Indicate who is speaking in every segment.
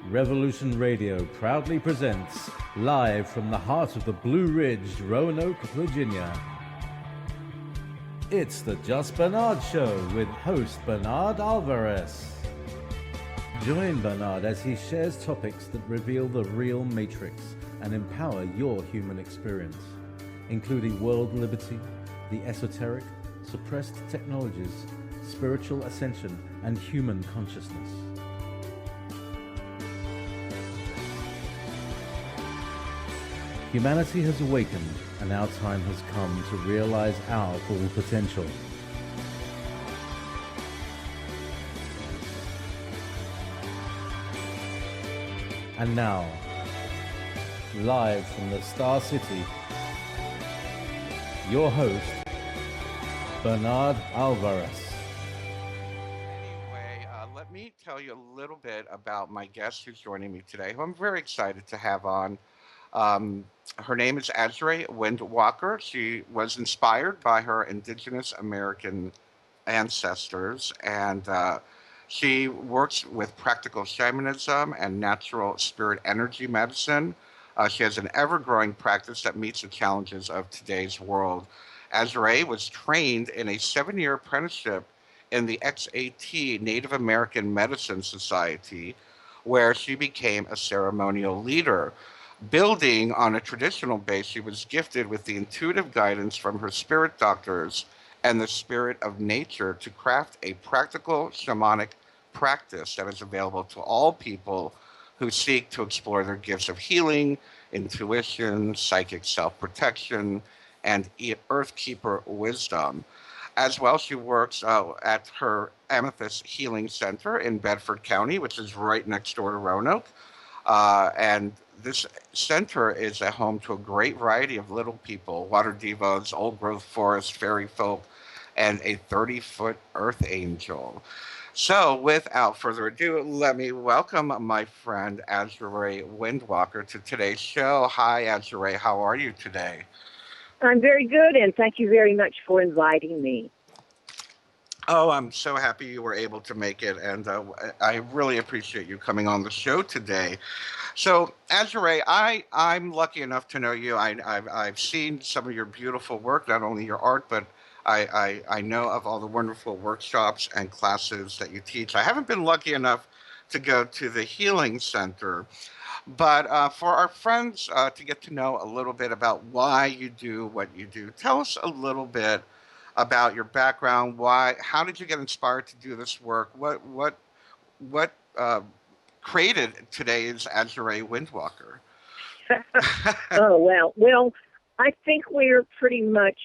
Speaker 1: Revolution Radio proudly presents, live from the heart of the Blue Ridge, Roanoke, Virginia. It's the Just Bernard Show with host Bernard Alvarez. Join Bernard as he shares topics that reveal the real matrix and empower your human experience, including world liberty, the esoteric, suppressed technologies, spiritual ascension, and human consciousness. Humanity has awakened, and our time has come to realize our full potential. And now, live from the Star City, your host, Bernard Alvarez.
Speaker 2: Anyway, let me tell you a little bit about my guest who's joining me today, who I'm very excited to have on. Her name is Azurae Windwalker. She was inspired by her Indigenous American ancestors, and she works with practical shamanism and natural spirit energy medicine. She has an ever-growing practice that meets the challenges of today's world. Azurae was trained in a 7-year apprenticeship in the XAT Native American Medicine Society, where she became a ceremonial leader. Building on a traditional base, she was gifted with the intuitive guidance from her spirit doctors and the spirit of nature to craft a practical shamanic practice that is available to all people who seek to explore their gifts of healing, intuition, psychic self-protection, and Earthkeeper Wisdom. As well, she works at her Amethyst Healing Center in Bedford County, which is right next door to Roanoke. And this center is a home to a great variety of little people, water devas, old growth forest, fairy folk, and a 30-foot earth angel. So without further ado, let me welcome my friend Azurae Windwalker to today's show. Hi, Azurae. How are you today?
Speaker 3: I'm very good, and thank you very much for inviting me.
Speaker 2: Oh, I'm so happy you were able to make it, and I really appreciate you coming on the show today. So, Azurae, I'm lucky enough to know you. I've seen some of your beautiful work, not only your art, but I know of all the wonderful workshops and classes that you teach. I haven't been lucky enough to go to the Healing Center, but for our friends to get to know a little bit about why you do what you do, tell us a little bit about your background. How did you get inspired to do this work? What created today's Azurae Windwalker?
Speaker 3: Well, I think we're pretty much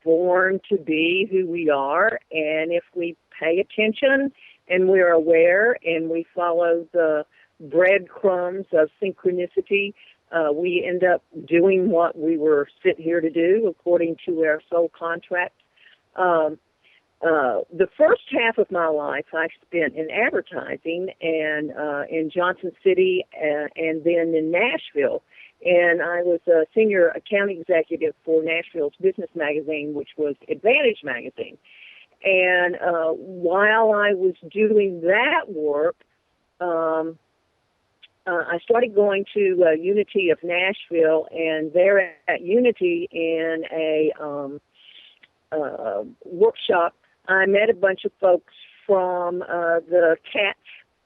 Speaker 3: born to be who we are, and if we pay attention and we're aware and we follow the breadcrumbs of synchronicity, we end up doing what we were sent here to do according to our soul contract. The first half of my life I spent in advertising and in Johnson City and then in Nashville. And I was a senior account executive for Nashville's business magazine, which was Advantage Magazine. And while I was doing that work, I started going to Unity of Nashville, and there at Unity in a workshop, I met a bunch of folks from the CAT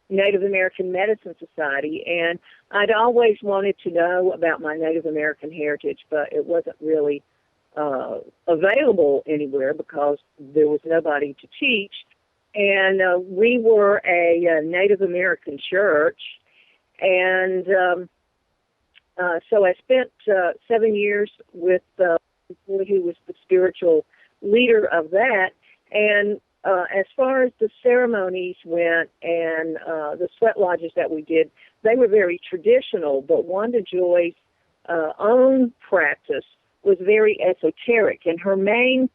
Speaker 3: Native American Medicine Society, and I'd always wanted to know about my Native American heritage, but it wasn't really available anywhere because there was nobody to teach. And we were a Native American church, and so I spent 7 years with who was the spiritual leader of that. And as far as the ceremonies went and the sweat lodges that we did, they were very traditional, but Wanda Joy's own practice was very esoteric, and her main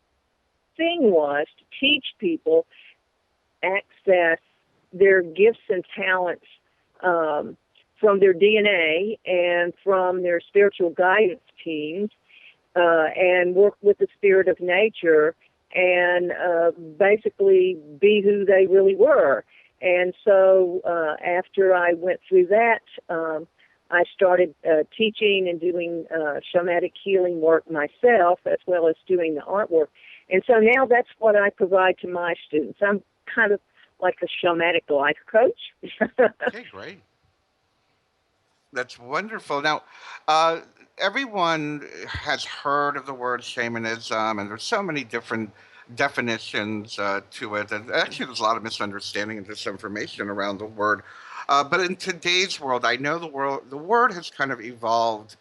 Speaker 3: thing was to teach people access their gifts and talents from their DNA and from their spiritual guidance teams, and work with the spirit of nature and basically be who they really were. And so after I went through that, I started teaching and doing shamanic healing work myself, as well as doing the artwork. And so now that's what I provide to my students. I'm kind of like a shamanic life coach.
Speaker 2: Okay, great. That's wonderful. Now, everyone has heard of the word shamanism, and there's so many different definitions to it. And actually, there's a lot of misunderstanding and disinformation around the word. But in today's world, I know the word has kind of evolved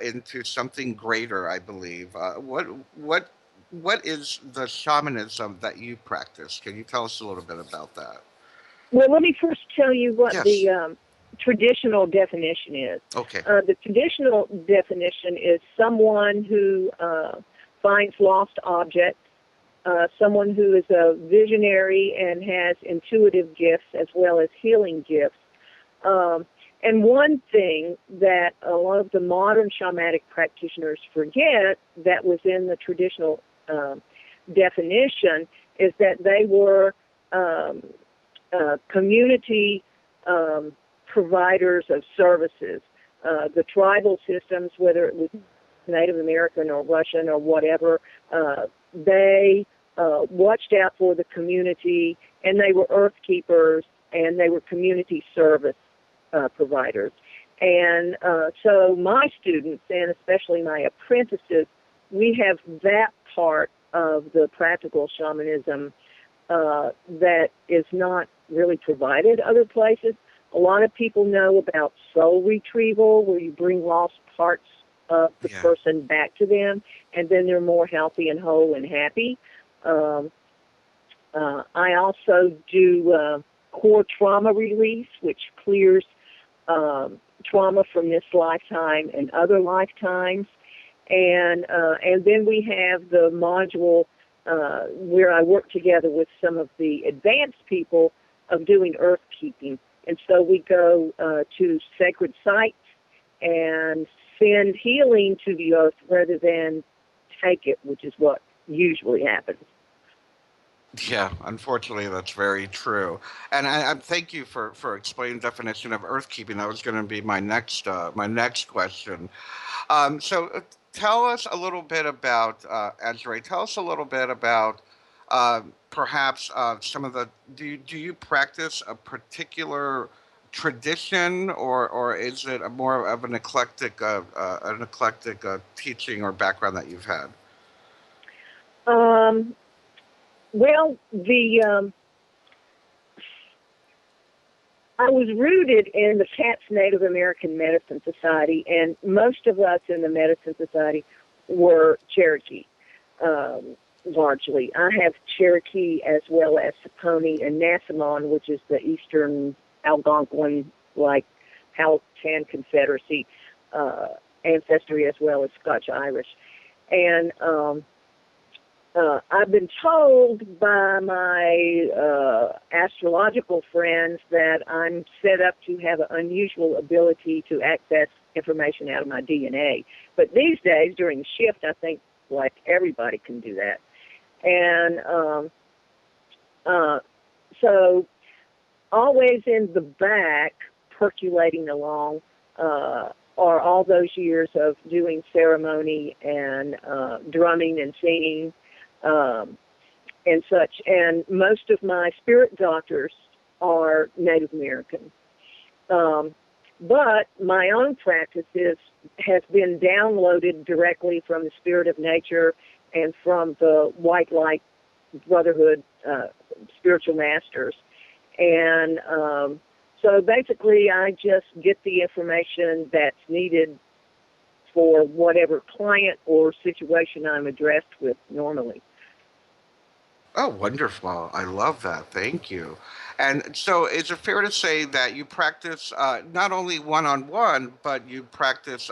Speaker 2: into something greater, I believe. What is the shamanism that you practice? Can you tell us a little bit about that?
Speaker 3: Well, let me first tell you what
Speaker 2: Yes.
Speaker 3: the traditional definition is.
Speaker 2: Okay.
Speaker 3: The traditional definition is someone who finds lost objects, someone who is a visionary and has intuitive gifts as well as healing gifts. And one thing that a lot of the modern shamanic practitioners forget that was in the traditional definition is that they were community providers of services. The tribal systems, whether it was Native American or Russian or whatever, they watched out for the community, and they were earth keepers, and they were community service providers. And so my students, and especially my apprentices, we have that part of the practical shamanism that is not really provided other places. A lot of people know about soul retrieval, where you bring lost parts of the person back to them, and then they're more healthy and whole and happy. I also do core trauma release, which clears trauma from this lifetime and other lifetimes. And then we have the module where I work together with some of the advanced people of doing earth keeping. And so we go to sacred sites and send healing to the earth rather than take it, which is what usually happens.
Speaker 2: Yeah, unfortunately, that's very true. And I thank you for explaining the definition of earthkeeping. That was going to be my next question. So tell us a little bit about Azurae. Tell us a little bit about perhaps some of the. Do you practice a particular tradition, or is it a more of an eclectic teaching or background that you've had?
Speaker 3: Well, I was rooted in the Cat's Native American Medicine Society, and most of us in the Medicine Society were Cherokee, largely. I have Cherokee as well as Saponi and Nassamon, which is the Eastern Algonquin, like Powhatan Confederacy, ancestry as well as Scotch-Irish. And I've been told by my astrological friends that I'm set up to have an unusual ability to access information out of my DNA. But these days, during the shift, I think like everybody can do that. And so always in the back, percolating along, are all those years of doing ceremony and drumming and singing, and such. And most of my spirit doctors are Native American. But my own practice has been downloaded directly from the Spirit of Nature and from the White Light Brotherhood spiritual masters. And so basically I just get the information that's needed for whatever client or situation I'm addressed with normally.
Speaker 2: Oh, wonderful. I love that. Thank you. And so is it fair to say that you practice not only one-on-one, but you practice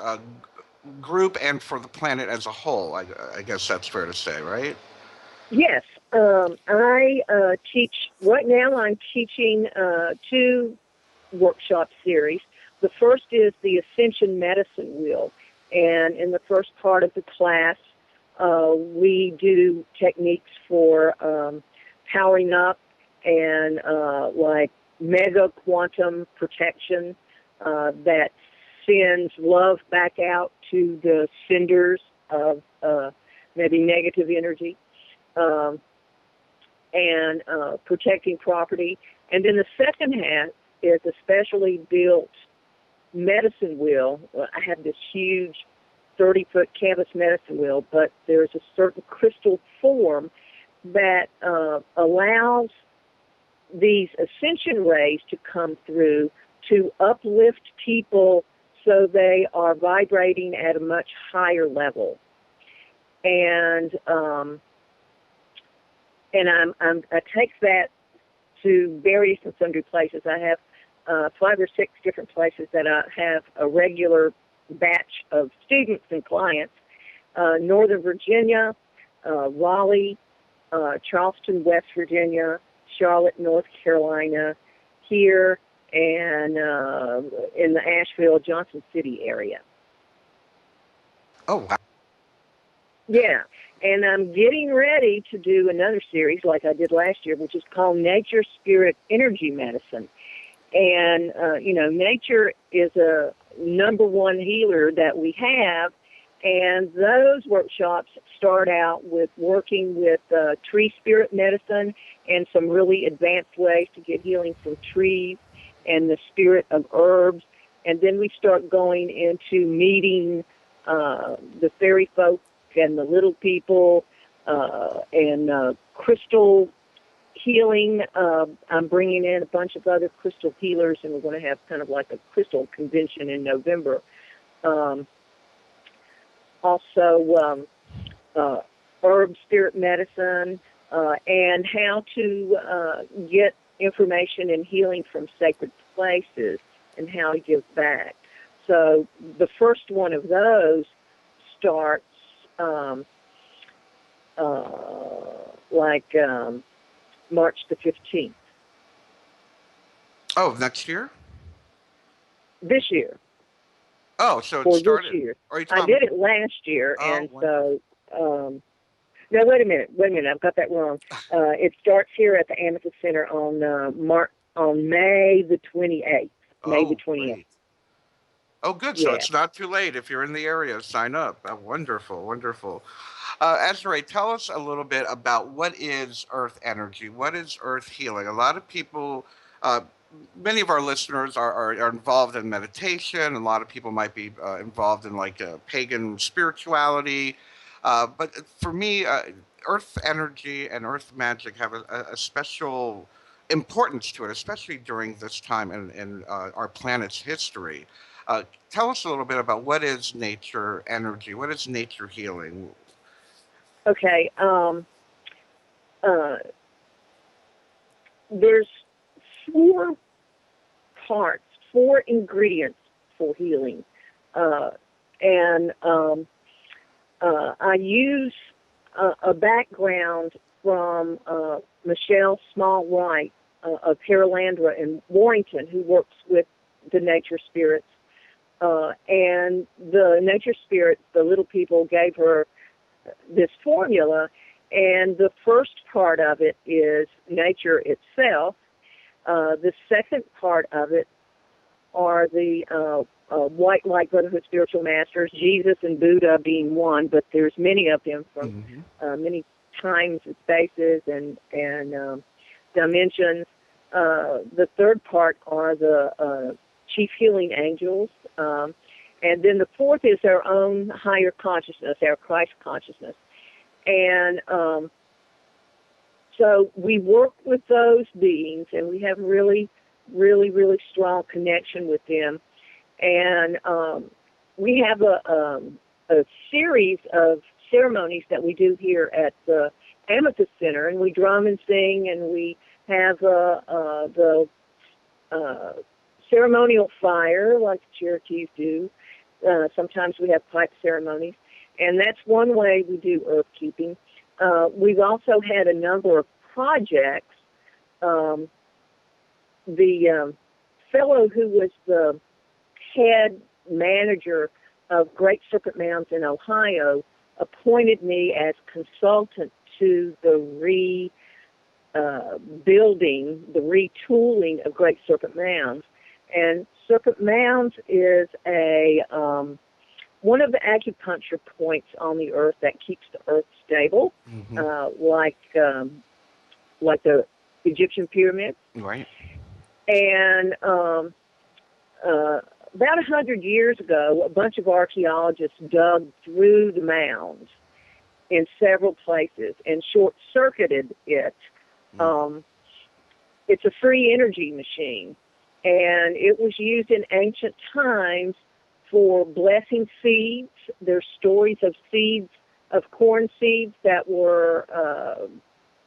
Speaker 2: group and for the planet as a whole? I guess that's fair to say, right?
Speaker 3: Yes. I teach, right now I'm teaching two workshop series. The first is the Ascension Medicine Wheel. And in the first part of the class, we do techniques for powering up and like mega quantum protection that sends love back out to the senders of maybe negative energy, and protecting property. And then the second half is a specially built medicine wheel. I have this huge 30-foot canvas medicine wheel, but there's a certain crystal form that allows these ascension rays to come through to uplift people so they are vibrating at a much higher level. And I take that to various and sundry places. I have 5 or 6 different places that I have a regular batch of students and clients. Northern Virginia, Raleigh, Charleston, West Virginia, Charlotte, North Carolina, here, and in the Asheville, Johnson City area.
Speaker 2: Oh, wow.
Speaker 3: Yeah, and I'm getting ready to do another series like I did last year, which is called Nature, Spirit, Energy Medicine. And, nature is a number one healer that we have, and those workshops start out with working with tree spirit medicine and some really advanced ways to get healing from trees and the spirit of herbs. And then we start going into meeting the fairy folk and the little people and crystal healing. I'm bringing in a bunch of other crystal healers, and we're going to have kind of like a crystal convention in November. Also, herb spirit medicine, and how to get information and healing from sacred places and how to give back. So the first one of those starts March the 15th.
Speaker 2: Oh, next year?
Speaker 3: This year.
Speaker 2: Oh, so it
Speaker 3: For
Speaker 2: started.
Speaker 3: this year.
Speaker 2: I
Speaker 3: did it last year,
Speaker 2: Oh,
Speaker 3: and
Speaker 2: wonderful.
Speaker 3: so, no, wait a minute, I've got that wrong. It starts here at the Amethyst Center on May the 28th. May the 28th.
Speaker 2: Great. Oh, good. So
Speaker 3: Yeah.
Speaker 2: it's not too late. If you're in the area, sign up. Wonderful, wonderful. Azurae, tell us a little bit about what is earth energy? What is earth healing? A lot of people, uh, many of our listeners are involved in meditation. A lot of people might be involved in like pagan spirituality. But for me, earth energy and earth magic have a special importance to it, especially during this time in our planet's history. Uh, Tell us a little bit about what is nature energy, what is nature healing.
Speaker 3: Okay. There's 4 parts, 4 ingredients for healing. And I use a background from Michelle Small-Wright of Perelandra in Warrington, who works with the nature spirits. And the nature spirits, the little people, gave her this formula. And the first part of it is nature itself. The second part of it are the white light brotherhood spiritual masters, Jesus and Buddha being one, but there's many of them from many times and spaces and dimensions. The third part are the chief healing angels. And then the fourth is our own higher consciousness, our Christ consciousness. And so we work with those beings, and we have really, really, really strong connection with them. And we have a series of ceremonies that we do here at the Amethyst Center, and we drum and sing, and we have the ceremonial fire like the Cherokees do. Sometimes we have pipe ceremonies, and that's one way we do earth keeping. We've also had a number of projects. The fellow who was the head manager of Great Serpent Mounds in Ohio appointed me as consultant to the building, the retooling of Great Serpent Mounds. And Serpent Mounds is a one of the acupuncture points on the earth that keeps the earth stable, like the Egyptian pyramids.
Speaker 2: Right.
Speaker 3: And about 100 years ago, a bunch of archaeologists dug through the mounds in several places and short-circuited it. It's a free energy machine, and it was used in ancient times for blessing seeds. There's stories of seeds, of corn seeds that were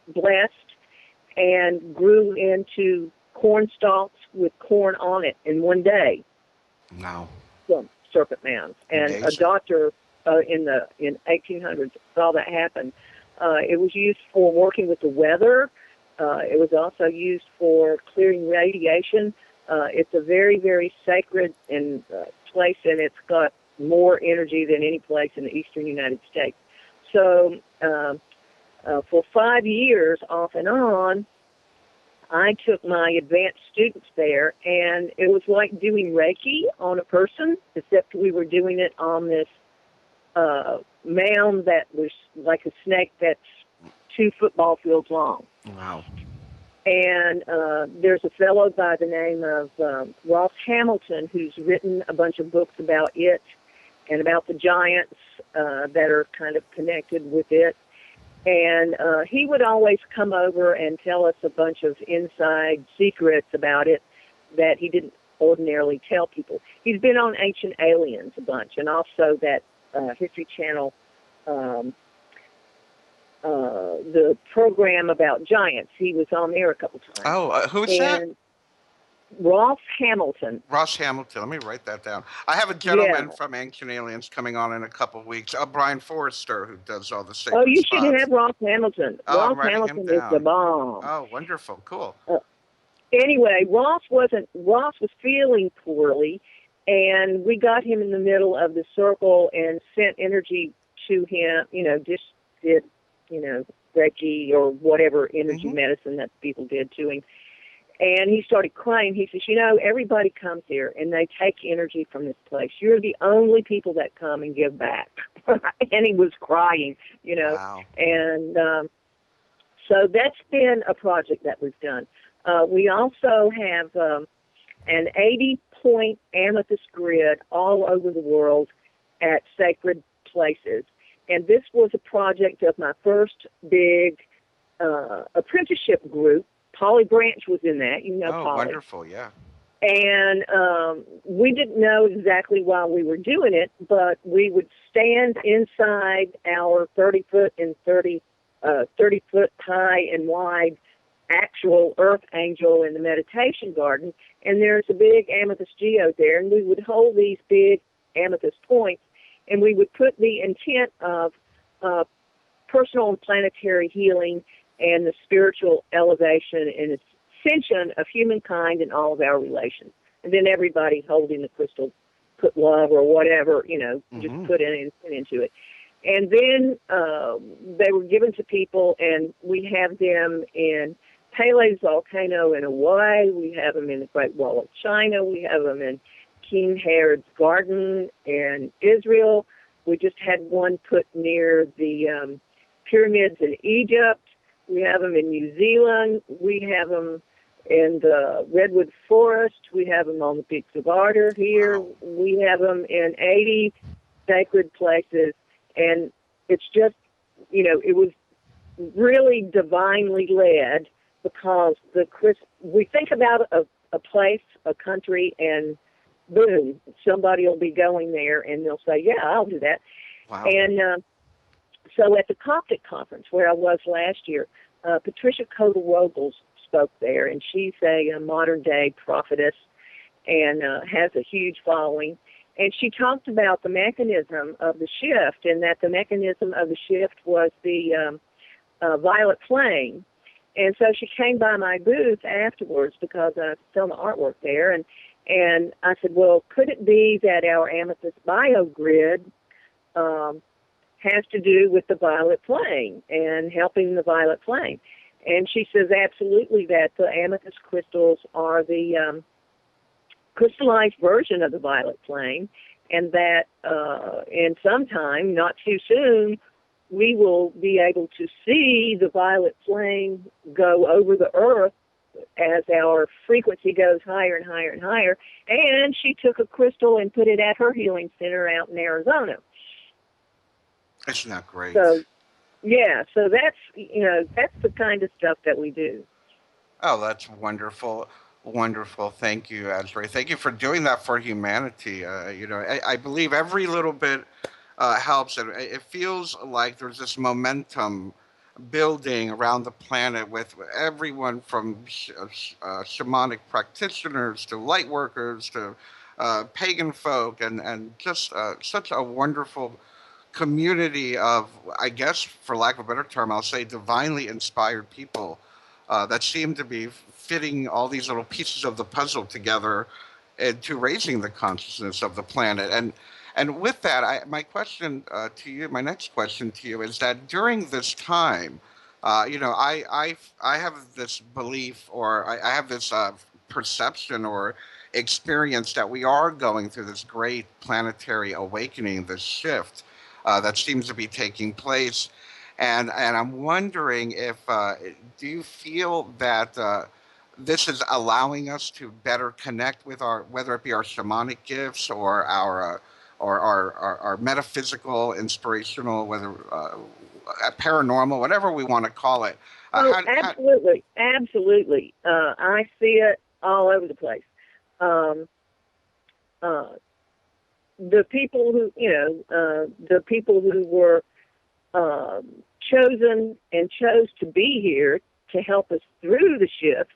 Speaker 3: blessed and grew into corn stalks with corn on it in one day.
Speaker 2: Wow.
Speaker 3: From Serpent Mounds. And
Speaker 2: Amazing.
Speaker 3: A doctor in 1800s saw that happen. It was used for working with the weather. It was also used for clearing radiation. It's a very, very sacred place, and it's got more energy than any place in the eastern United States. So for 5 years, off and on, I took my advanced students there, and it was like doing Reiki on a person, except we were doing it on this mound that was like a snake that's 2 football fields long.
Speaker 2: Wow.
Speaker 3: And there's a fellow by the name of Ross Hamilton who's written a bunch of books about it and about the giants that are kind of connected with it. And he would always come over and tell us a bunch of inside secrets about it that he didn't ordinarily tell people. He's been on Ancient Aliens a bunch, and also that History Channel, the program about giants. He was on there a couple times.
Speaker 2: Oh, who's that?
Speaker 3: Ross Hamilton.
Speaker 2: Ross Hamilton. Let me write that down. I have a gentleman from Ancient Aliens coming on in a couple of weeks. Brian Forrester, who does all the sacred
Speaker 3: Oh, you
Speaker 2: spots.
Speaker 3: should have Ross Hamilton.
Speaker 2: Oh,
Speaker 3: Ross Hamilton is the bomb.
Speaker 2: Oh, wonderful. Cool.
Speaker 3: Anyway, Ross was feeling poorly, and we got him in the middle of the circle and sent energy to him, just did, Reiki or whatever energy medicine that people did to him. And he started crying. He says, everybody comes here, and they take energy from this place. You're the only people that come and give back. And he was crying,
Speaker 2: Wow.
Speaker 3: And so that's been a project that we've done. We also have an 80-point amethyst grid all over the world at sacred places. And this was a project of my first big apprenticeship group. Polly Branch was in that.
Speaker 2: Oh,
Speaker 3: Polly.
Speaker 2: Wonderful, yeah.
Speaker 3: And we didn't know exactly why we were doing it, but we would stand inside our 30-foot and 30-foot high and wide actual earth angel in the meditation garden, and there's a big amethyst geode there, and we would hold these big amethyst points, and we would put the intent of personal and planetary healing and the spiritual elevation and ascension of humankind and all of our relations. And then everybody holding the crystal put love or whatever, just put into it. And then they were given to people, and we have them in Pele's volcano in Hawaii. We have them in the Great Wall of China. We have them in King Herod's garden in Israel. We just had one put near the pyramids in Egypt. We have them in New Zealand. We have them in the Redwood Forest. We have them on the Peaks of Ardor here.
Speaker 2: Wow.
Speaker 3: We have them in 80 sacred places. And it's just, it was really divinely led, because we think about a place, a country, and boom, somebody will be going there and they'll say, yeah, I'll do that.
Speaker 2: Wow.
Speaker 3: And so at the Coptic conference where I was last year, Patricia Coder-Robles spoke there, and she's a modern-day prophetess and has a huge following. And she talked about the mechanism of the shift, and that the mechanism of the shift was the violet flame. And so she came by my booth afterwards, because I filmed the artwork there, and I said, well, could it be that our amethyst biogrid has to do with the violet flame and helping the violet flame? And she says absolutely that the amethyst crystals are the crystallized version of the violet flame, and that in some time, not too soon, we will be able to see the violet flame go over the earth as our frequency goes higher and higher and higher. And she took a crystal and put it at her healing center out in Arizona.
Speaker 2: Isn't that great?
Speaker 3: So, yeah, so that's the kind of stuff that we do.
Speaker 2: Oh, that's wonderful. Wonderful. Thank you, Azrae. Thank you for doing that for humanity. I believe every little bit helps. And it feels like there's this momentum building around the planet with everyone from shamanic practitioners to light workers to pagan folk and just such a wonderful community of, I guess, for lack of a better term, I'll say divinely inspired people that seem to be fitting all these little pieces of the puzzle together into raising the consciousness of the planet. And with that, my question to you, my next question to you is that during this time, I have this belief, or I have this perception or experience that we are going through this great planetary awakening, this shift that seems to be taking place. And I'm wondering if, do you feel that this is allowing us to better connect with our, whether it be our shamanic gifts or our metaphysical, inspirational, whether paranormal, whatever we want to call it.
Speaker 3: Absolutely. Absolutely. I see it all over the place. The people who were chosen and chose to be here to help us through the shift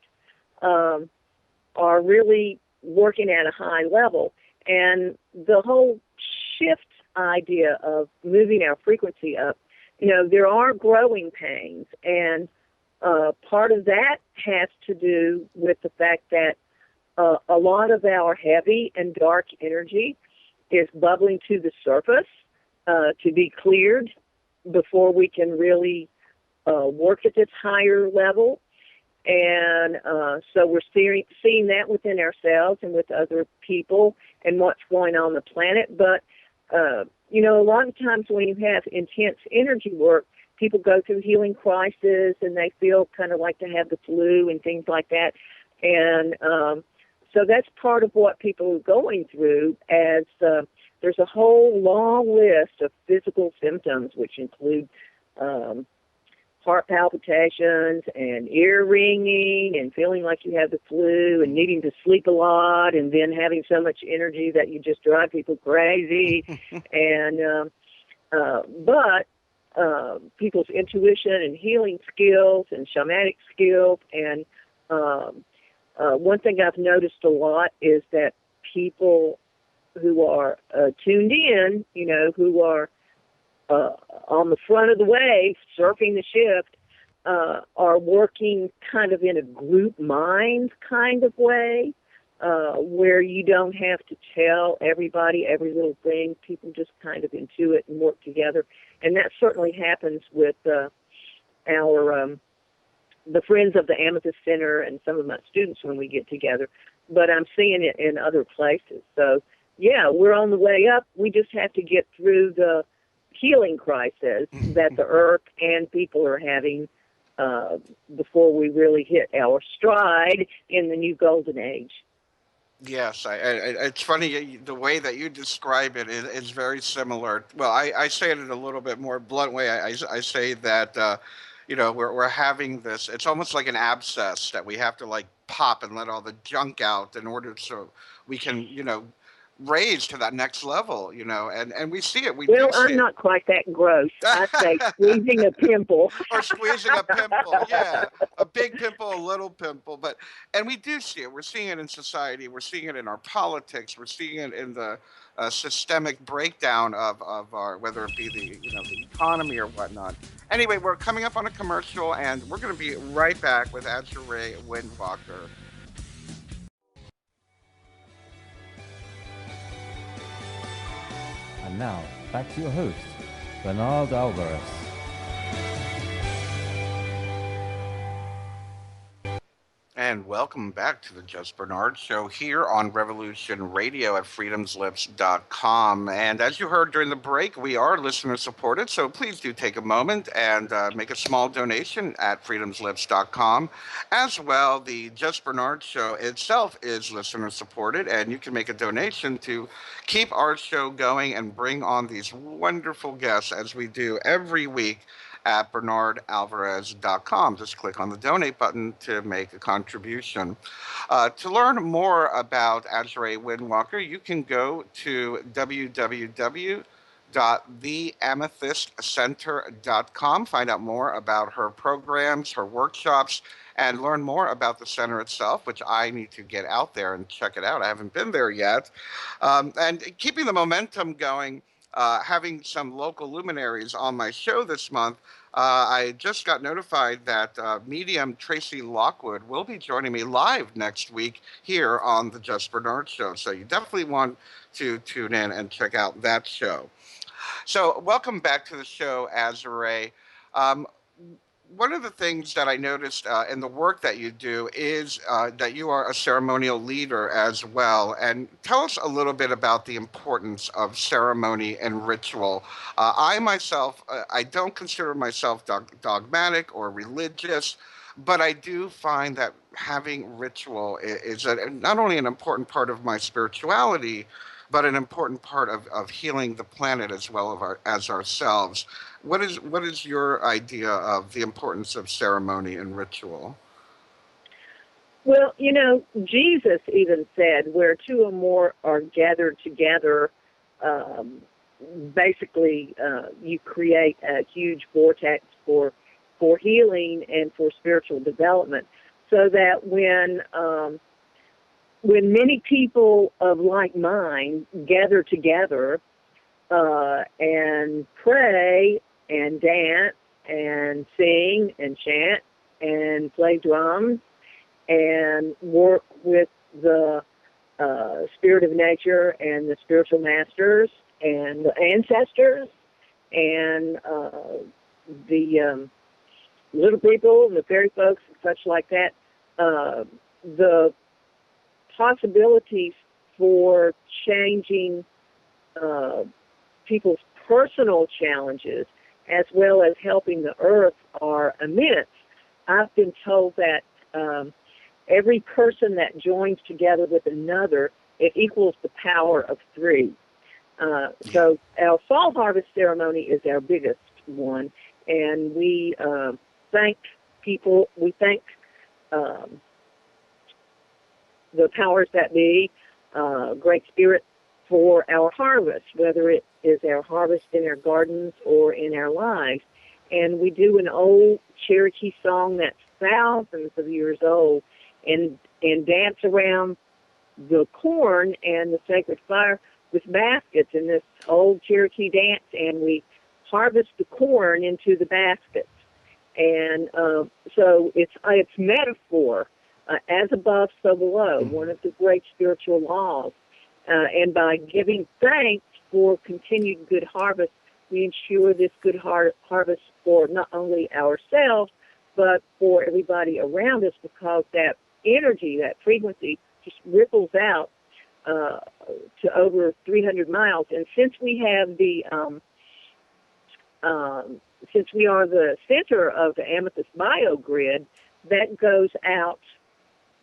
Speaker 3: are really working at a high level. And the whole shift idea of moving our frequency up, there are growing pains. And part of that has to do with the fact that a lot of our heavy and dark energy is bubbling to the surface to be cleared before we can really work at this higher level. And so we're seeing that within ourselves and with other people and what's going on the planet. But, a lot of times when you have intense energy work, people go through healing crises and they feel kind of like they have the flu and things like that. And so that's part of what people are going through, as there's a whole long list of physical symptoms, which include heart palpitations and ear ringing and feeling like you have the flu and needing to sleep a lot and then having so much energy that you just drive people crazy. And but people's intuition and healing skills and shamanic skills. And one thing I've noticed a lot is that people who are tuned in, who are on the front of the wave, surfing the shift, are working kind of in a group mind kind of way, where you don't have to tell everybody every little thing. People just kind of intuit and work together. And that certainly happens with the friends of the Amethyst Center and some of my students when we get together. But I'm seeing it in other places. So, yeah, we're on the way up. We just have to get through the healing crisis that the earth and people are having before we really hit our stride in the new golden age.
Speaker 2: Yes, it's funny the way that you describe it is very similar. Well, I say it in a little bit more blunt way. I say that we're having this. It's almost like an abscess that we have to like pop and let all the junk out in order so we can raise to that next level, and we see it.
Speaker 3: I'm not quite that gross. I say squeezing a pimple.
Speaker 2: Or squeezing a pimple, yeah. A big pimple, a little pimple. And we do see it. We're seeing it in society. We're seeing it in our politics. We're seeing it in the systemic breakdown of our, whether it be the economy or whatnot. Anyway, we're coming up on a commercial, and we're going to be right back with Azurae Windwalker.
Speaker 1: And now, back to your host, Bernard Alvarez.
Speaker 2: And welcome back to the Just Bernard Show here on Revolution Radio at freedomslips.com. And as you heard during the break, we are listener supported, so please do take a moment and make a small donation at freedomslips.com. As well, the Just Bernard Show itself is listener supported, and you can make a donation to keep our show going and bring on these wonderful guests as we do every week at bernardalvarez.com. Just click on the donate button to make a contribution. To learn more about Azurae Windwalker, you can go to www.theamethystcenter.com, find out more about her programs, her workshops, and learn more about the center itself, which I need to get out there and check it out. I haven't been there yet. And keeping the momentum going, having some local luminaries on my show this month, I just got notified that medium Tracy Lockwood will be joining me live next week here on the Just Bernard Show. So you definitely want to tune in and check out that show. So welcome back to the show, Azurae. One of the things that I noticed in the work that you do is that you are a ceremonial leader as well. And tell us a little bit about the importance of ceremony and ritual. I myself, I don't consider myself dogmatic or religious, but I do find that having ritual is not only an important part of my spirituality, but an important part of healing the planet as well as ourselves. What is your idea of the importance of ceremony and ritual?
Speaker 3: Well, Jesus even said, where two or more are gathered together, basically you create a huge vortex for healing and for spiritual development, so that when many people of like mind gather together and pray and dance and sing and chant and play drums and work with the spirit of nature and the spiritual masters and the ancestors and the little people and the fairy folks and such like that, the possibilities for changing people's personal challenges as well as helping the earth are immense. I've been told that every person that joins together with another, it equals the power of three. So our fall harvest ceremony is our biggest one, and we thank people, we thank the powers that be, Great Spirit, for our harvest, whether it is our harvest in our gardens or in our lives. And we do an old Cherokee song that's thousands of years old and dance around the corn and the sacred fire with baskets in this old Cherokee dance, and we harvest the corn into the baskets. And so it's metaphor, as above, so below, one of the great spiritual laws. And by giving thanks for continued good harvest, we ensure this good harvest for not only ourselves, but for everybody around us, because that energy, that frequency, just ripples out to over 300 miles. And since we have since we are the center of the Amethyst biogrid, that goes out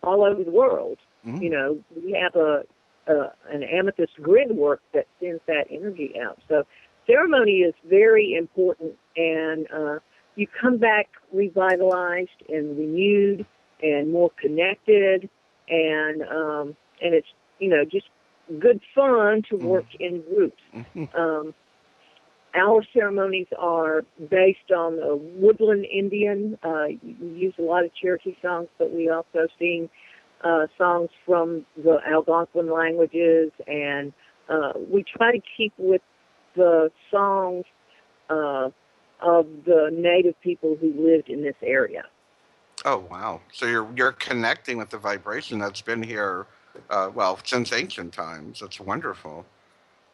Speaker 3: all over the world. We have an amethyst grid work that sends that energy out. So ceremony is very important, and you come back revitalized and renewed and more connected, and it's just good fun to work in groups. Our ceremonies are based on the woodland Indian. We use a lot of Cherokee songs, but we also sing songs from the Algonquin languages, and we try to keep with the songs of the native people who lived in this area.
Speaker 2: Oh, wow. So you're connecting with the vibration that's been here, since ancient times. That's wonderful.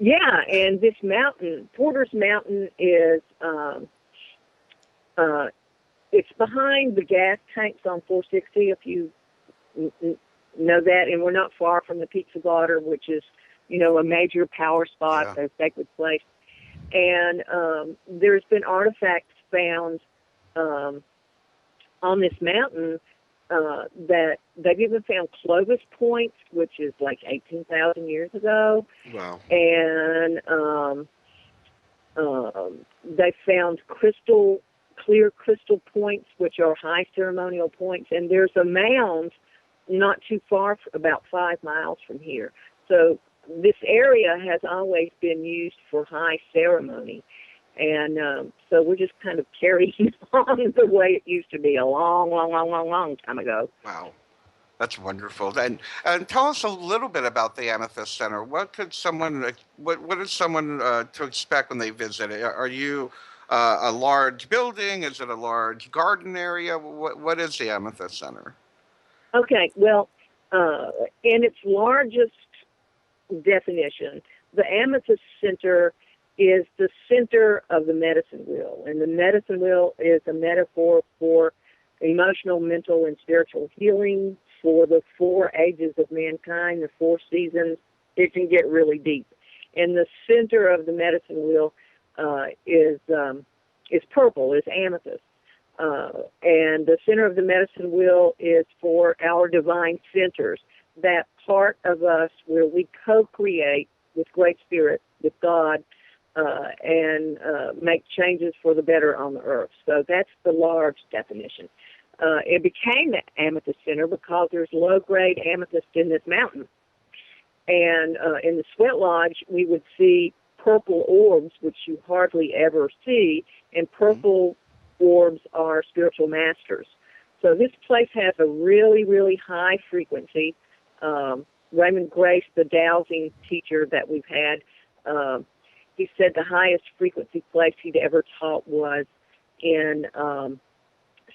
Speaker 3: Yeah, and this mountain, Porter's Mountain, is it's behind the gas tanks on 460. If you know that, and we're not far from the Peaks of Water, which is, a major power spot, a sacred place. And there's been artifacts found on this mountain that they've even found Clovis points, which is like 18,000 years ago.
Speaker 2: Wow.
Speaker 3: And they found clear crystal points, which are high ceremonial points. And there's a mound not too far, about 5 miles from here. So this area has always been used for high ceremony. And so we're just kind of carrying on the way it used to be a long, long, long, long, long time ago.
Speaker 2: Wow. That's wonderful. And tell us a little bit about the Amethyst Center. What is someone to expect when they visit? Are you a large building? Is it a large garden area? What is the Amethyst Center?
Speaker 3: Okay, well, in its largest definition, the Amethyst Center is the center of the medicine wheel. And the medicine wheel is a metaphor for emotional, mental, and spiritual healing for the 4 ages of mankind, the 4 seasons. It can get really deep. And the center of the medicine wheel is purple, is amethyst. And the center of the medicine wheel is for our divine centers, that part of us where we co-create with Great Spirit, with God, and make changes for the better on the earth. So that's the large definition. It became the Amethyst Center because there's low-grade amethyst in this mountain. And in the Sweat Lodge, we would see purple orbs, which you hardly ever see, and purple orbs are spiritual masters. So this place has a really, really high frequency. Raymond Grace, the dowsing teacher that we've had, he said the highest frequency place he'd ever taught was in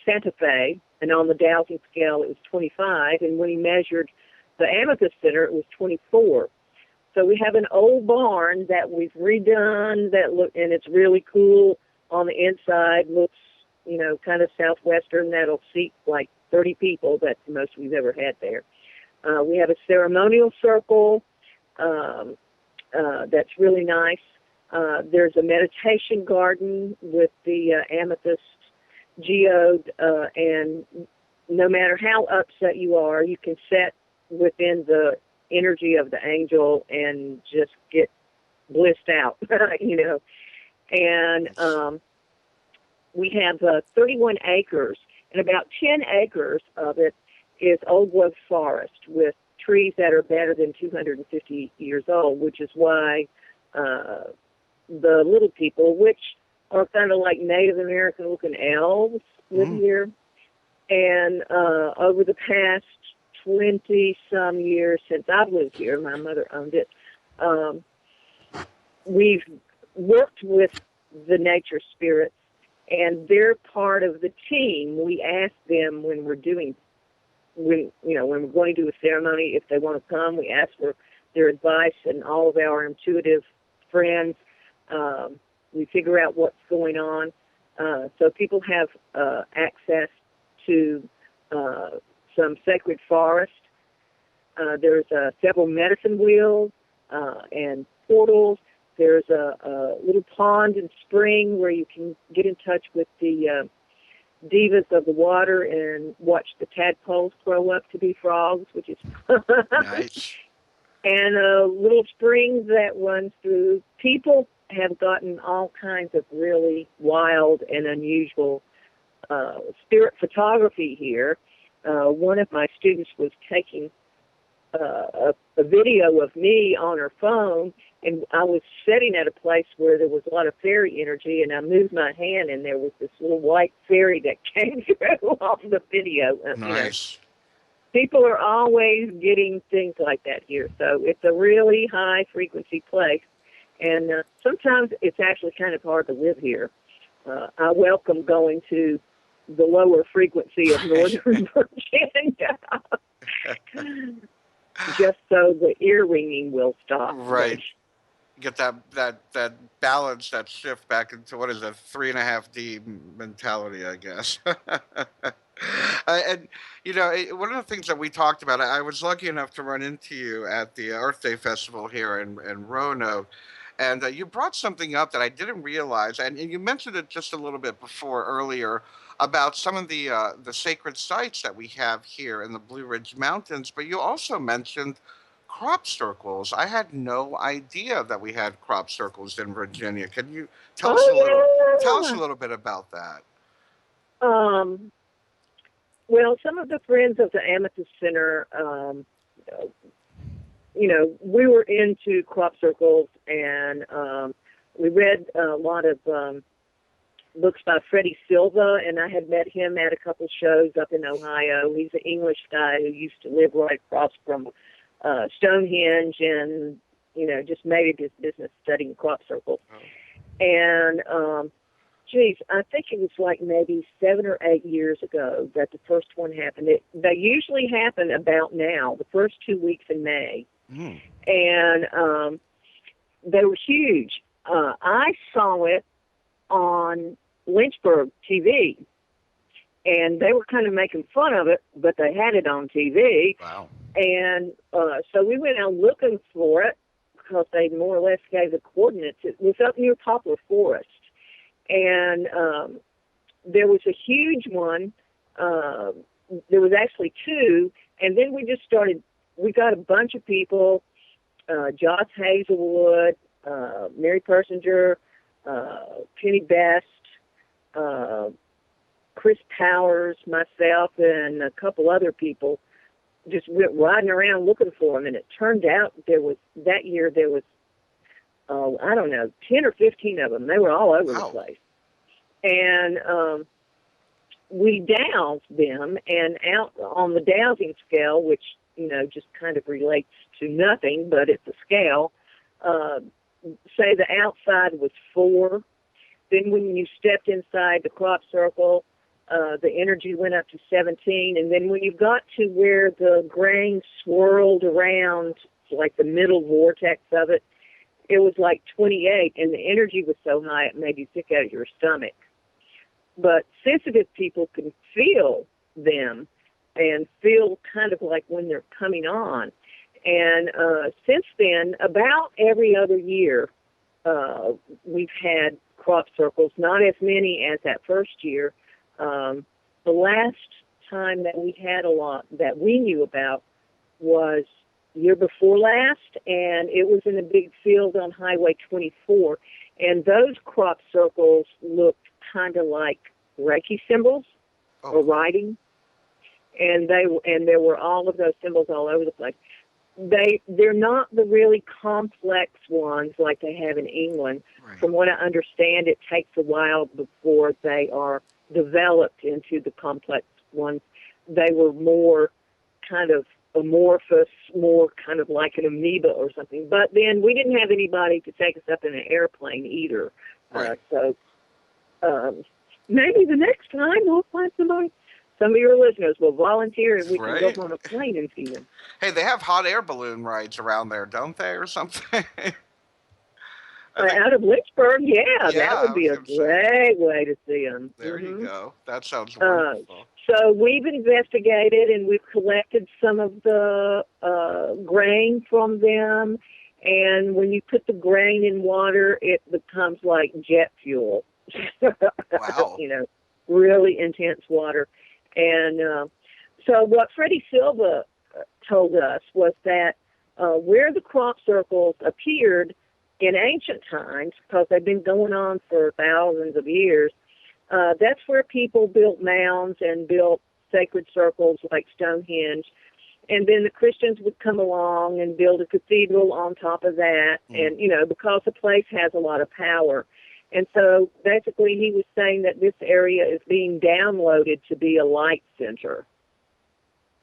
Speaker 3: Santa Fe, and on the dowsing scale it was 25, and when he measured the Amethyst Center, it was 24. So we have an old barn that we've redone and it's really cool on the inside, looks, kind of southwestern, that'll seat like 30 people. That's the most we've ever had there. We have a ceremonial circle that's really nice. There's a meditation garden with the amethyst geode, and no matter how upset you are, you can sit within the energy of the angel and just get blissed out, And we have 31 acres, and about 10 acres of it is old growth forest with trees that are better than 250 years old, which is why the little people, which are kind of like Native American-looking elves, live here. And over the past 20-some years since I've lived here, my mother owned it, we've worked with the nature spirits, and they're part of the team. We ask them when we're going to do a ceremony, if they want to come, we ask for their advice, and all of our intuitive friends, we figure out what's going on. So people have access to some sacred forest. There's several medicine wheels and portals. There's a little pond and spring where you can get in touch with the devas of the water and watch the tadpoles grow up to be frogs, which is
Speaker 2: nice.
Speaker 3: And a little spring that runs through. People have gotten all kinds of really wild and unusual spirit photography here. One of my students was taking a video of me on her phone, and I was sitting at a place where there was a lot of fairy energy, and I moved my hand, and there was this little white fairy that came through on the video.
Speaker 2: Nice.
Speaker 3: People are always getting things like that here, so it's a really high-frequency place, and sometimes it's actually kind of hard to live here. I welcome going to the lower frequency of Northern Virginia, just so the ear ringing will stop.
Speaker 2: Right. Get that balance, that shift back into, what is that, 3.5D mentality, I guess. And one of the things that we talked about, I was lucky enough to run into you at the Earth Day Festival here in Roanoke, and you brought something up that I didn't realize, and you mentioned it just a little bit before earlier about some of the sacred sites that we have here in the Blue Ridge Mountains. But you also mentioned crop circles. I had no idea that we had crop circles in Virginia. Can you tell us a
Speaker 3: Oh
Speaker 2: little bit about that?
Speaker 3: yeah. Well, some of the friends of the Amethyst Center, we were into crop circles, and we read a lot of books by Freddie Silva, and I had met him at a couple shows up in Ohio. He's an English guy who used to live right across from Stonehenge, and just made it his business studying crop circles.
Speaker 2: Oh.
Speaker 3: And I think it was like maybe 7 or 8 years ago that the first one happened. They usually happen about now, the first 2 weeks in May.
Speaker 2: Mm.
Speaker 3: And they were huge. I saw it on Lynchburg TV, and they were kind of making fun of it, but they had it on TV.
Speaker 2: Wow.
Speaker 3: And so we went out looking for it because they more or less gave the coordinates. It was up near Poplar Forest. And there was a huge one. There was actually two. And then we got a bunch of people, Joss Hazelwood, Mary Persinger, Penny Best, Chris Powers, myself, and a couple other people just went riding around looking for them. And it turned out that year there was, I don't know, 10 or 15 of them. They were all over the place. And we dowsed them, and out on the dowsing scale, which, just kind of relates to nothing, but it's a scale, say the outside was 4. Then when you stepped inside the crop circle, the energy went up to 17. And then when you got to where the grain swirled around, like the middle vortex of it, it was like 28, and the energy was so high it made you sick out of your stomach. But sensitive people can feel them and feel kind of like when they're coming on. And since then, about every other year, we've had crop circles, not as many as that first year. The last time that we had a lot that we knew about was year before last, and it was in a big field on Highway 24. And those crop circles looked kind of like Reiki symbols or writing, and there were all of those symbols all over the place. They're not the really complex ones like they have in England.
Speaker 2: Right.
Speaker 3: From what I understand, it takes a while before they are developed into the complex ones. They were more kind of amorphous, more kind of like an amoeba or something. But then we didn't have anybody to take us up in an airplane either.
Speaker 2: Right.
Speaker 3: So maybe the next time we'll find somebody. Some of your listeners will volunteer and we can go on a plane and see them.
Speaker 2: Hey, they have hot air balloon rides around there, don't they, or something?
Speaker 3: Out of Lynchburg, that would be a great way to see them.
Speaker 2: There you go. That sounds wonderful.
Speaker 3: So we've investigated and we've collected some of the grain from them. And when you put the grain in water, it becomes like jet fuel.
Speaker 2: Wow.
Speaker 3: Really intense water. And so what Freddie Silva told us was that where the crop circles appeared in ancient times, because they've been going on for thousands of years, that's where people built mounds and built sacred circles like Stonehenge. And then the Christians would come along and build a cathedral on top of that, and, because the place has a lot of power. And so basically he was saying that this area is being downloaded to be a light center.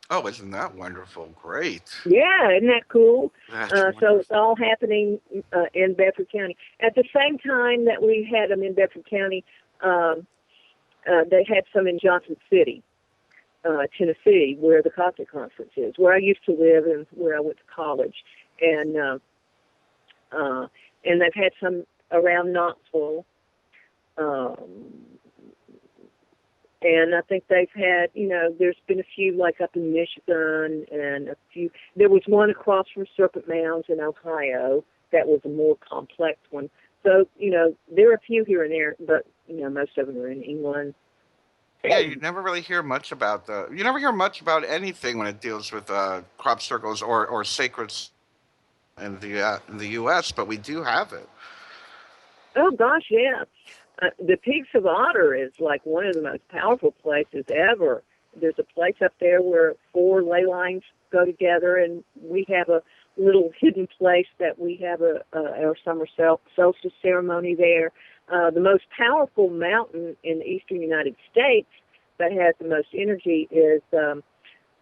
Speaker 2: Oh, isn't that wonderful? Great.
Speaker 3: Yeah, isn't that cool?
Speaker 2: So
Speaker 3: it's all happening in Bedford County. At the same time that we had them in Bedford County, they had some in Johnson City, Tennessee, where the Coptic Conference is, where I used to live and where I went to college. And they've had some around Knoxville. And I think they've had, there's been a few like up in Michigan and a few. There was one across from Serpent Mounds in Ohio that was a more complex one. So, there are a few here and there, but, most of them are in England.
Speaker 2: Yeah, you never really hear much about you never hear much about anything when it deals with crop circles or sacred in the U.S., but we do have it.
Speaker 3: Oh, gosh, yeah. The Peaks of Otter is like one of the most powerful places ever. There's a place up there where 4 ley lines go together, and we have a little hidden place that we have our summer solstice ceremony there. The most powerful mountain in the eastern United States that has the most energy is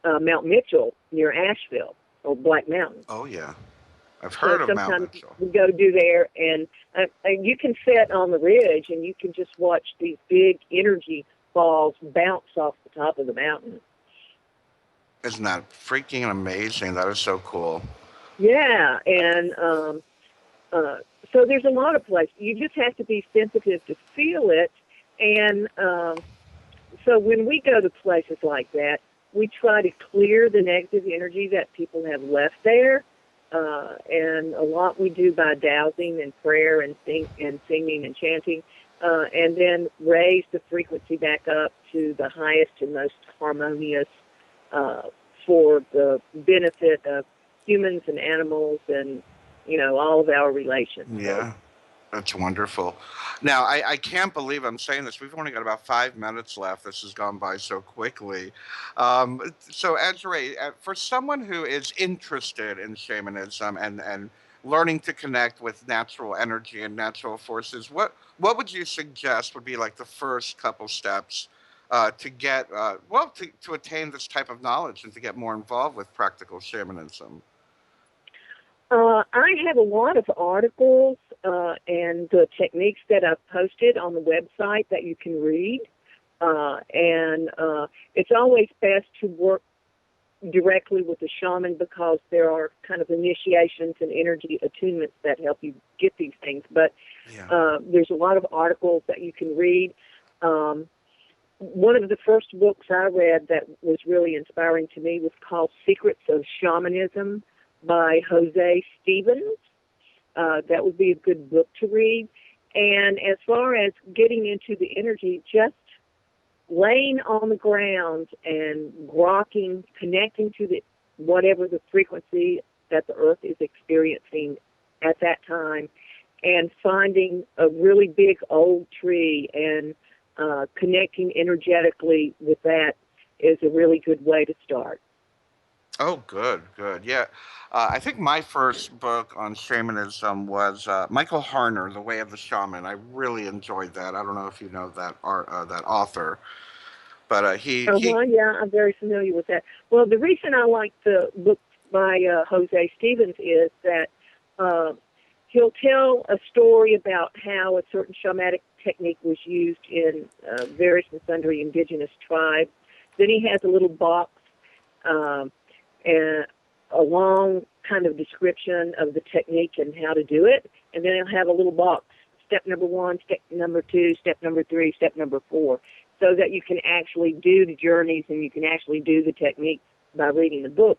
Speaker 3: Mount Mitchell near Asheville, or Black Mountain.
Speaker 2: Oh, yeah. I've heard of Mount Mitchell.
Speaker 3: We go do there, and you can sit on the ridge, and you can just watch these big energy balls bounce off the top of the mountain.
Speaker 2: Isn't that freaking amazing? That is so cool.
Speaker 3: Yeah, and so there's a lot of places. You just have to be sensitive to feel it, and so when we go to places like that, we try to clear the negative energy that people have left there. And a lot we do by dowsing and prayer and singing and chanting, and then raise the frequency back up to the highest and most harmonious for the benefit of humans and animals and, all of our relations.
Speaker 2: Yeah, that's wonderful. Now, I can't believe I'm saying this. We've only got about 5 minutes left. This has gone by so quickly. So, Azurae, for someone who is interested in shamanism and learning to connect with natural energy and natural forces, what would you suggest would be like the first couple steps to get, to attain this type of knowledge and to get more involved with practical shamanism?
Speaker 3: I have a lot of articles and the techniques that I've posted on the website that you can read. And it's always best to work directly with the shaman because there are kind of initiations and energy attunements that help you get these things. But there's a lot of articles that you can read. One of the first books I read that was really inspiring to me was called Secrets of Shamanism by Jose Stevens. That would be a good book to read. And as far as getting into the energy, just laying on the ground and rocking, connecting to whatever the frequency that the earth is experiencing at that time, and finding a really big old tree and connecting energetically with that is a really good way to start.
Speaker 2: Oh, good. Yeah. I think my first book on shamanism was Michael Harner, The Way of the Shaman. I really enjoyed that. I don't know if you know that that author, but
Speaker 3: yeah, I'm very familiar with that. Well, the reason I like the book by Jose Stevens is that he'll tell a story about how a certain shamanic technique was used in various and sundry indigenous tribes. Then he has a little box and a long kind of description of the technique and how to do it. And then he'll have a little box, step number 1, step number 2, step number 3, step number 4, so that you can actually do the journeys and you can actually do the technique by reading the book.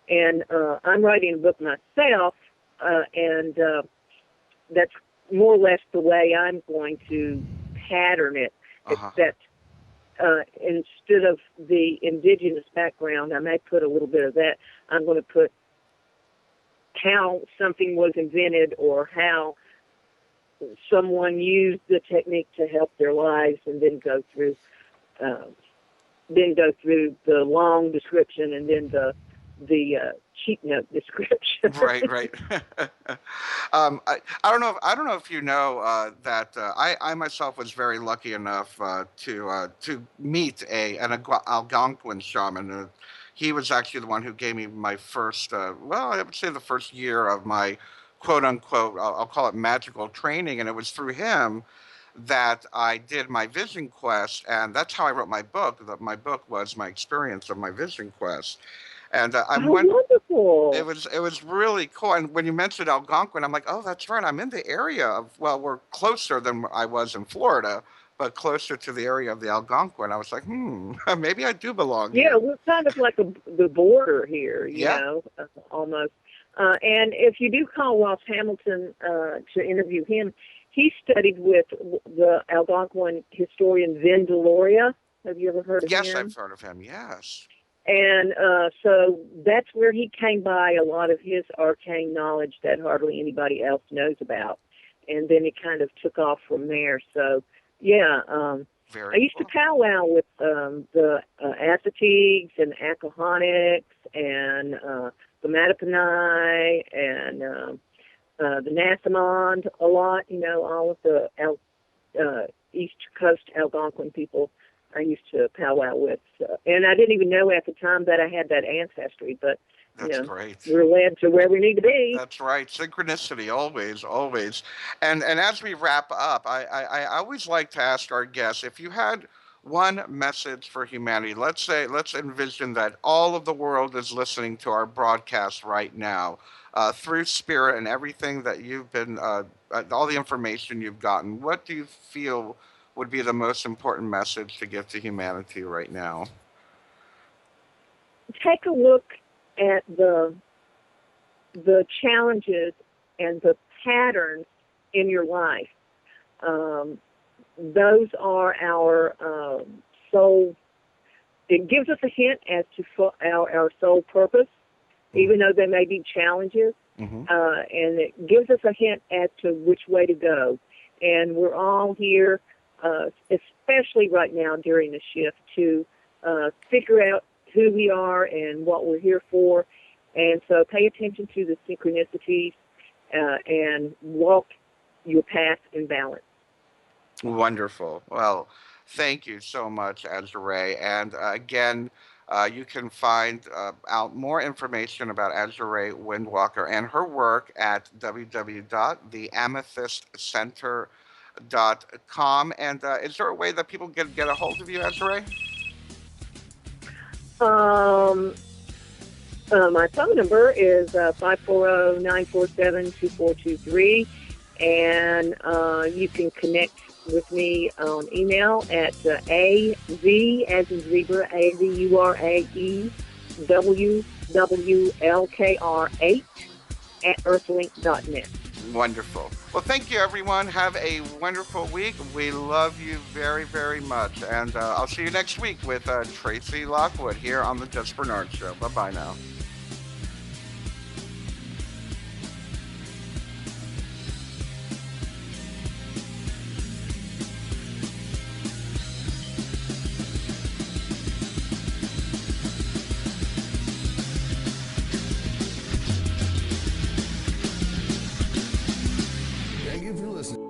Speaker 3: And I'm writing a book myself, and that's more or less the way I'm going to pattern it, except instead of the indigenous background, I may put a little bit of that. I'm going to put how something was invented or how someone used the technique to help their lives, and then go through the long description and then the cheat note description.
Speaker 2: Right. I don't know if you know that I myself was very lucky enough to meet an Algonquin shaman. He was actually the one who gave me my first, I would say the first year of my quote unquote, I'll call it magical training, and it was through him that I did my vision quest, and that's how I wrote my book. My book was my experience of my vision quest. And
Speaker 3: wonderful!
Speaker 2: It was really cool. And when you mentioned Algonquin, I'm like, oh, that's right. I'm in the area of, we're closer than I was in Florida, but closer to the area of the Algonquin. I was like, maybe I do belong
Speaker 3: Yeah,
Speaker 2: here.
Speaker 3: we're kind of like the border here,
Speaker 2: Yeah.
Speaker 3: almost. And if you do call Ross Hamilton to interview him, he studied with the Algonquin historian Vin Deloria. Have you ever heard of
Speaker 2: Yes,
Speaker 3: him?
Speaker 2: I've heard of him. Yes.
Speaker 3: And so that's where he came by a lot of his arcane knowledge that hardly anybody else knows about. And then it kind of took off from there. So, yeah, I
Speaker 2: Very
Speaker 3: used to
Speaker 2: cool.
Speaker 3: powwow with the Assateagues and Acahonics and the Mattaponi and the Nassamond a lot, all of the East Coast Algonquin people I used to powwow with. And I didn't even know at the time that I had that ancestry, but,
Speaker 2: That's great.
Speaker 3: we're led to where we need to be.
Speaker 2: That's right. Synchronicity, always, always. And as we wrap up, I always like to ask our guests if you had one message for humanity. Let's envision that all of the world is listening to our broadcast right now through spirit and everything that you've been, all the information you've gotten. What do you feel would be the most important message to give to humanity right now?
Speaker 3: Take a look at the challenges and the patterns in your life. Those are our soul. It gives us a hint as to our soul purpose, even though there may be challenges,
Speaker 2: Mm-hmm.
Speaker 3: and it gives us a hint as to which way to go. And we're all here, especially right now during the shift, to figure out who we are and what we're here for. And so pay attention to the synchronicities and walk your path in balance.
Speaker 2: Wonderful. Well, thank you so much, Azurae. And again, you can find out more information about Azurae Windwalker and her work at www.theamethystcenter.com. And is there a way that people can get a hold of you, Azurae?
Speaker 3: My phone number is 540-947-2423, and you can connect with me on email at AZ, as in zebra, AZURAE, WWLKR8 at earthlink.net.
Speaker 2: Wonderful. Well, thank you, everyone. Have a wonderful week. We love you very, very much. And I'll see you next week with Tracy Lockwood here on the justBernard Show. Bye-bye now.
Speaker 4: Thank you for listening.